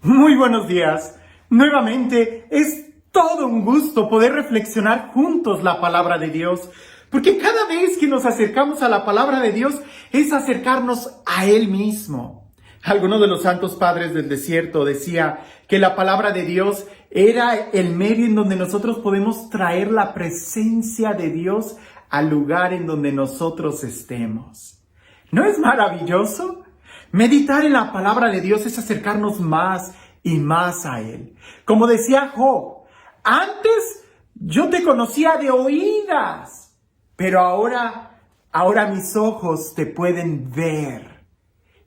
Muy buenos días. Nuevamente, es todo un gusto poder reflexionar juntos la palabra de Dios, porque cada vez que nos acercamos a la palabra de Dios es acercarnos a Él mismo. Alguno de los santos padres del desierto decía que la palabra de Dios era el medio en donde nosotros podemos traer la presencia de Dios al lugar en donde nosotros estemos. ¿No es maravilloso? Meditar en la palabra de Dios es acercarnos más y más a Él. Como decía Job, antes yo te conocía de oídas, pero ahora mis ojos te pueden ver.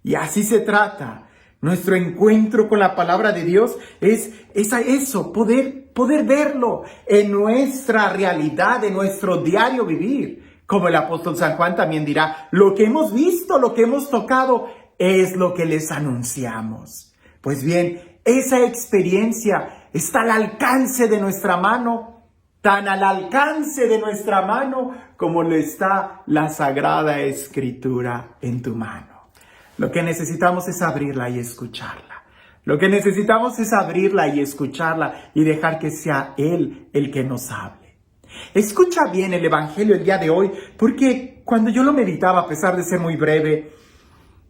Y así se trata. Nuestro encuentro con la palabra de Dios es eso, poder verlo en nuestra realidad, en nuestro diario vivir. Como el apóstol San Juan también dirá, lo que hemos visto, lo que hemos tocado, es lo que les anunciamos. Pues bien, esa experiencia está al alcance de nuestra mano, tan al alcance de nuestra mano como lo está la Sagrada Escritura en tu mano. Lo que necesitamos es abrirla y escucharla. Lo que necesitamos es abrirla y escucharla y dejar que sea Él el que nos hable. Escucha bien el Evangelio el día de hoy, porque cuando yo lo meditaba, a pesar de ser muy breve,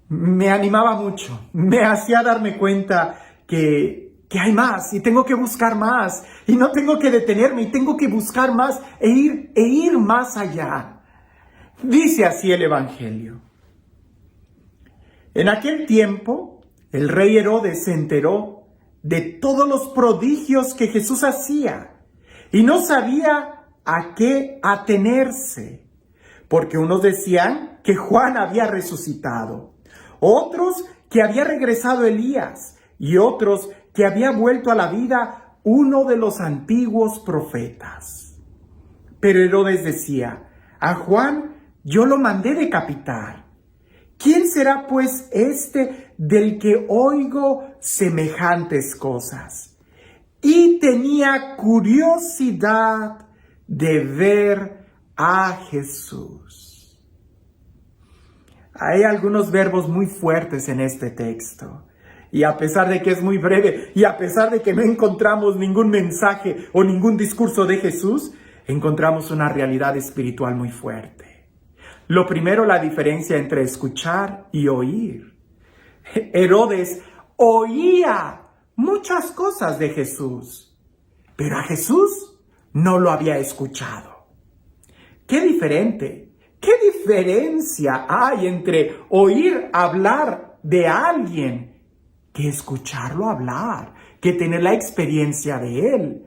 me animaba mucho, me hacía darme cuenta que hay más y tengo que buscar más y no tengo que detenerme y tengo que buscar más e ir más allá. Dice así el Evangelio. En aquel tiempo, el rey Herodes se enteró de todos los prodigios que Jesús hacía y no sabía a qué atenerse, porque unos decían que Juan había resucitado, otros que había regresado Elías y otros que había vuelto a la vida uno de los antiguos profetas. Pero Herodes decía, a Juan yo lo mandé decapitar. ¿Quién será pues este del que oigo semejantes cosas? Y tenía curiosidad de ver a Jesús. Hay algunos verbos muy fuertes en este texto. Y a pesar de que es muy breve, y a pesar de que no encontramos ningún mensaje o ningún discurso de Jesús, encontramos una realidad espiritual muy fuerte. Lo primero, la diferencia entre escuchar y oír. Herodes oía muchas cosas de Jesús, pero a Jesús no lo había escuchado. ¡Qué diferente! ¿Qué diferencia hay entre oír hablar de alguien que escucharlo hablar, que tener la experiencia de él?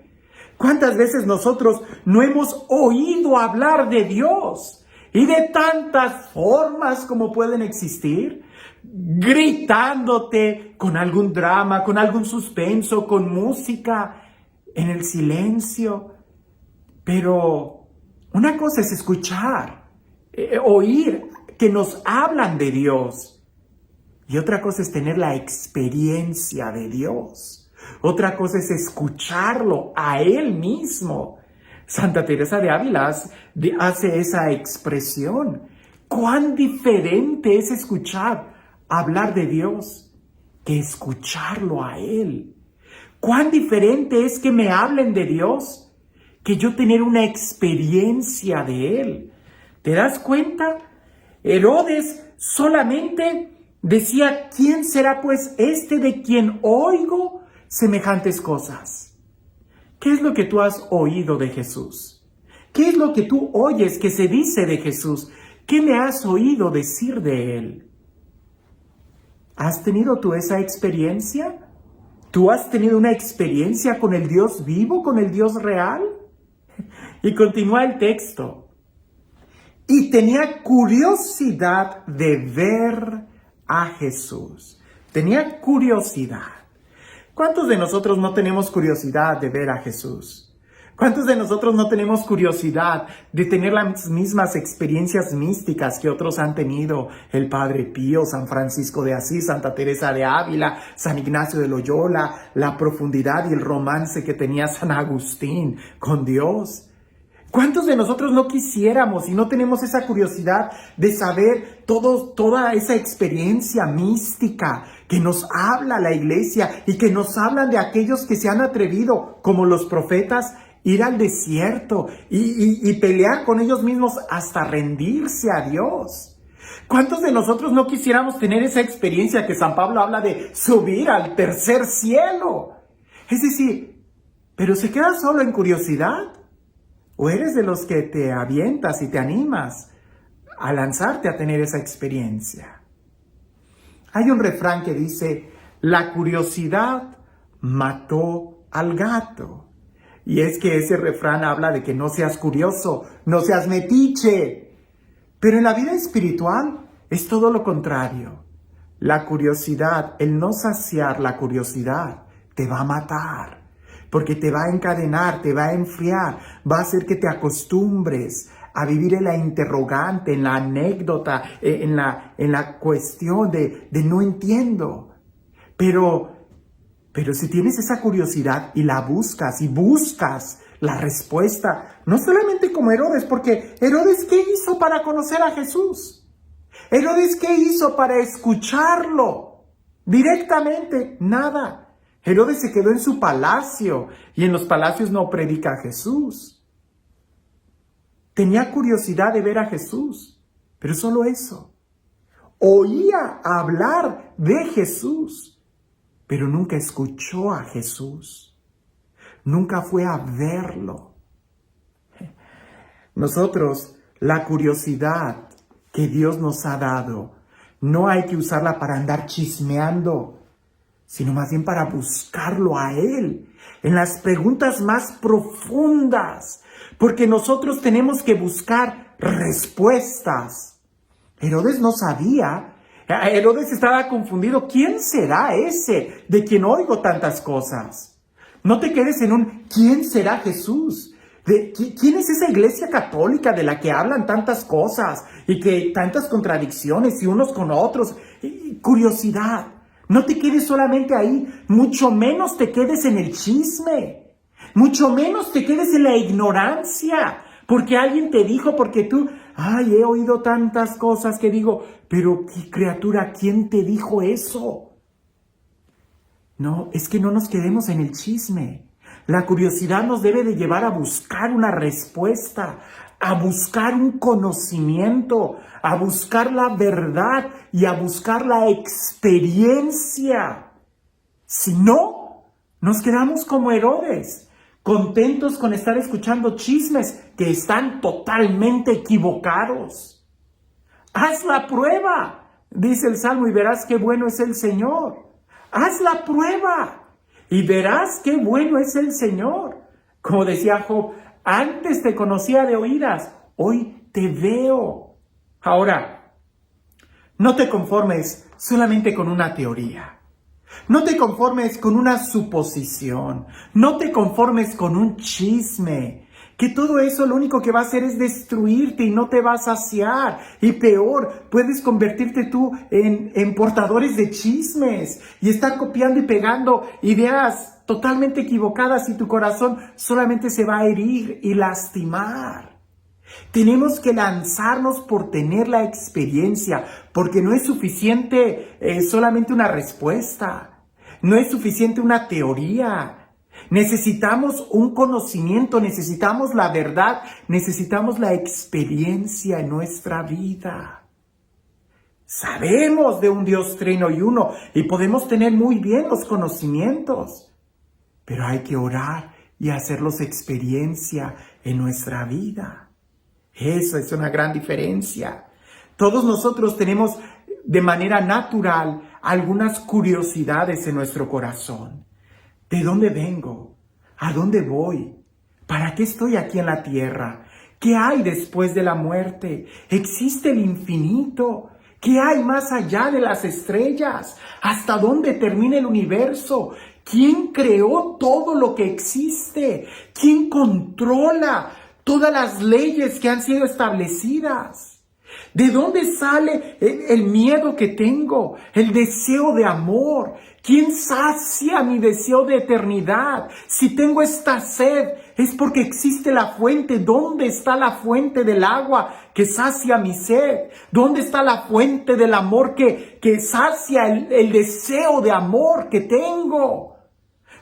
¿Cuántas veces nosotros no hemos oído hablar de Dios? Y de tantas formas como pueden existir, gritándote con algún drama, con algún suspenso, con música, en el silencio. Pero una cosa es escuchar, oír que nos hablan de Dios. Y otra cosa es tener la experiencia de Dios. Otra cosa es escucharlo a Él mismo. Santa Teresa de Ávila hace esa expresión. Cuán diferente es escuchar hablar de Dios que escucharlo a Él. Cuán diferente es que me hablen de Dios que yo tener una experiencia de Él. ¿Te das cuenta? Herodes solamente decía, ¿quién será pues este de quien oigo semejantes cosas? ¿Qué es lo que tú has oído de Jesús? ¿Qué es lo que tú oyes que se dice de Jesús? ¿Qué me has oído decir de Él? ¿Has tenido tú esa experiencia? ¿Tú has tenido una experiencia con el Dios vivo, con el Dios real? Y continúa el texto. Y tenía curiosidad de ver a Jesús. Tenía curiosidad. ¿Cuántos de nosotros no tenemos curiosidad de ver a Jesús? ¿Cuántos de nosotros no tenemos curiosidad de tener las mismas experiencias místicas que otros han tenido? El Padre Pío, San Francisco de Asís, Santa Teresa de Ávila, San Ignacio de Loyola, la profundidad y el romance que tenía San Agustín con Dios. ¿Cuántos de nosotros no quisiéramos y no tenemos esa curiosidad de saber toda esa experiencia mística que nos habla la iglesia y que nos hablan de aquellos que se han atrevido, como los profetas, ir al desierto y pelear con ellos mismos hasta rendirse a Dios. ¿Cuántos de nosotros no quisiéramos tener esa experiencia que San Pablo habla de subir al tercer cielo? Es decir, ¿pero se queda solo en curiosidad? ¿O eres de los que te avientas y te animas a lanzarte a tener esa experiencia? Hay un refrán que dice, la curiosidad mató al gato. Y es que ese refrán habla de que no seas curioso, no seas metiche. Pero en la vida espiritual es todo lo contrario. La curiosidad, el no saciar la curiosidad, te va a matar. Porque te va a encadenar, te va a enfriar, va a hacer que te acostumbres a vivir en la interrogante, en la anécdota, en la cuestión de no entiendo. Pero si tienes esa curiosidad y la buscas y buscas la respuesta, no solamente como Herodes, porque Herodes, ¿qué hizo para conocer a Jesús? Herodes, ¿qué hizo para escucharlo directamente? Nada. Herodes se quedó en su palacio y en los palacios no predica a Jesús. Tenía curiosidad de ver a Jesús, pero solo eso. Oía hablar de Jesús, pero nunca escuchó a Jesús. Nunca fue a verlo. Nosotros, la curiosidad que Dios nos ha dado, no hay que usarla para andar chismeando, sino más bien para buscarlo a Él, en las preguntas más profundas, porque nosotros tenemos que buscar respuestas. Herodes no sabía, Herodes estaba confundido. ¿Quién será ese de quien oigo tantas cosas? No te quedes en un ¿quién será Jesús? ¿Quién es esa iglesia católica de la que hablan tantas cosas y que tantas contradicciones y unos con otros? Curiosidad. No te quedes solamente ahí, mucho menos te quedes en el chisme, mucho menos te quedes en la ignorancia, porque alguien te dijo, porque tú, he oído tantas cosas que digo, pero criatura, ¿quién te dijo eso? No, es que no nos quedemos en el chisme. La curiosidad nos debe de llevar a buscar una respuesta, a buscar un conocimiento, a buscar la verdad y a buscar la experiencia. Si no, nos quedamos como Herodes, contentos con estar escuchando chismes que están totalmente equivocados. Haz la prueba, dice el Salmo, y verás qué bueno es el Señor. Haz la prueba y verás qué bueno es el Señor. Como decía Job, antes te conocía de oídas, hoy te veo. Ahora, no te conformes solamente con una teoría. No te conformes con una suposición. No te conformes con un chisme. Que todo eso lo único que va a hacer es destruirte y no te va a saciar. Y peor, puedes convertirte tú en portadores de chismes y estar copiando y pegando ideas totalmente equivocadas y tu corazón solamente se va a herir y lastimar. Tenemos que lanzarnos por tener la experiencia, porque no es suficiente solamente una respuesta, no es suficiente una teoría. Necesitamos un conocimiento, necesitamos la verdad, necesitamos la experiencia en nuestra vida. Sabemos de un Dios trino y uno y podemos tener muy bien los conocimientos, pero hay que orar y hacerlos experiencia en nuestra vida. Eso es una gran diferencia. Todos nosotros tenemos de manera natural algunas curiosidades en nuestro corazón. ¿De dónde vengo? ¿A dónde voy? ¿Para qué estoy aquí en la tierra? ¿Qué hay después de la muerte? ¿Existe el infinito? ¿Qué hay más allá de las estrellas? ¿Hasta dónde termina el universo? ¿Quién creó todo lo que existe? ¿Quién controla todas las leyes que han sido establecidas? ¿De dónde sale el miedo que tengo? El deseo de amor. ¿Quién sacia mi deseo de eternidad? Si tengo esta sed, es porque existe la fuente. ¿Dónde está la fuente del agua que sacia mi sed? ¿Dónde está la fuente del amor que sacia el deseo de amor que tengo?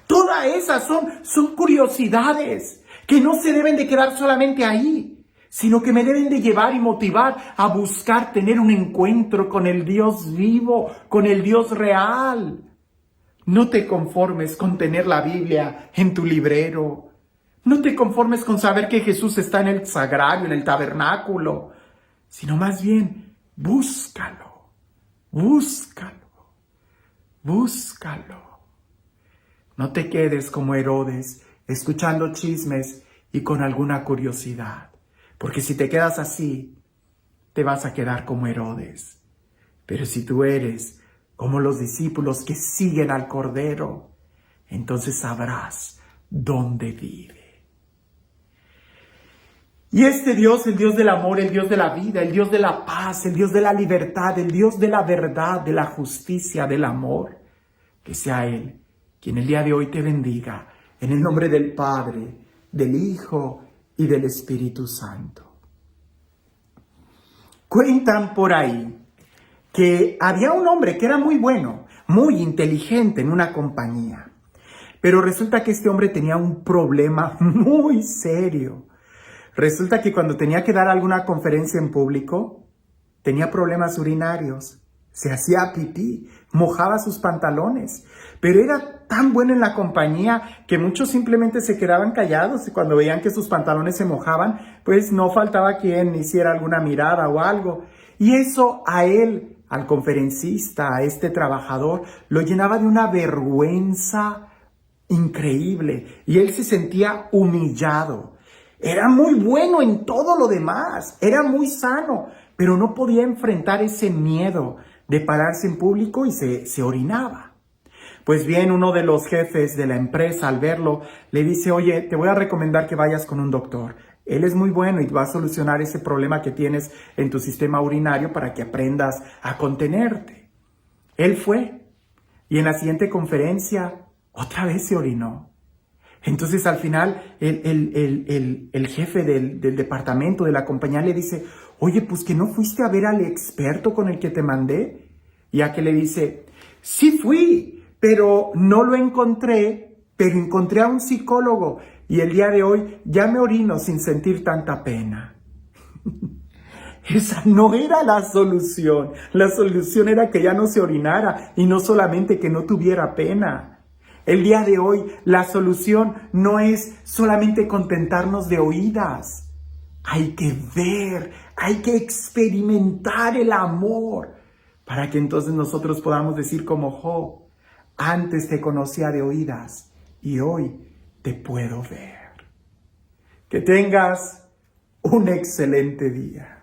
Todas esas son curiosidades que no se deben de quedar solamente ahí, sino que me deben de llevar y motivar a buscar tener un encuentro con el Dios vivo, con el Dios real. No te conformes con tener la Biblia en tu librero. No te conformes con saber que Jesús está en el sagrario, en el tabernáculo, sino más bien búscalo, búscalo, búscalo. No te quedes como Herodes, escuchando chismes y con alguna curiosidad. Porque si te quedas así, te vas a quedar como Herodes. Pero si tú eres como los discípulos que siguen al Cordero, entonces sabrás dónde vive. Y este Dios, el Dios del amor, el Dios de la vida, el Dios de la paz, el Dios de la libertad, el Dios de la verdad, de la justicia, del amor, que sea Él quien el día de hoy te bendiga, en el nombre del Padre, del Hijo y del Espíritu Santo. Cuentan por ahí que había un hombre que era muy bueno, muy inteligente en una compañía, pero resulta que este hombre tenía un problema muy serio. Resulta que cuando tenía que dar alguna conferencia en público, tenía problemas urinarios, se hacía pipí, mojaba sus pantalones, pero era tan bueno en la compañía que muchos simplemente se quedaban callados y cuando veían que sus pantalones se mojaban, pues no faltaba quien hiciera alguna mirada o algo. Y eso a él, al conferencista, a este trabajador, lo llenaba de una vergüenza increíble y él se sentía humillado. Era muy bueno en todo lo demás, era muy sano, pero no podía enfrentar ese miedo de pararse en público y se orinaba. Pues bien, uno de los jefes de la empresa, al verlo, le dice: oye, te voy a recomendar que vayas con un doctor. Él es muy bueno y va a solucionar ese problema que tienes en tu sistema urinario para que aprendas a contenerte. Él fue y en la siguiente conferencia otra vez se orinó. Entonces al final el jefe del departamento de la compañía le dice: oye, pues que no fuiste a ver al experto con el que te mandé. Y aquel le dice: sí fui, pero no lo encontré, pero encontré a un psicólogo y el día de hoy ya me orino sin sentir tanta pena. Esa no era la solución. La solución era que ya no se orinara y no solamente que no tuviera pena. El día de hoy la solución no es solamente contentarnos de oídas. Hay que ver, hay que experimentar el amor para que entonces nosotros podamos decir como Job: antes te conocía de oídas y hoy te puedo ver. Que tengas un excelente día.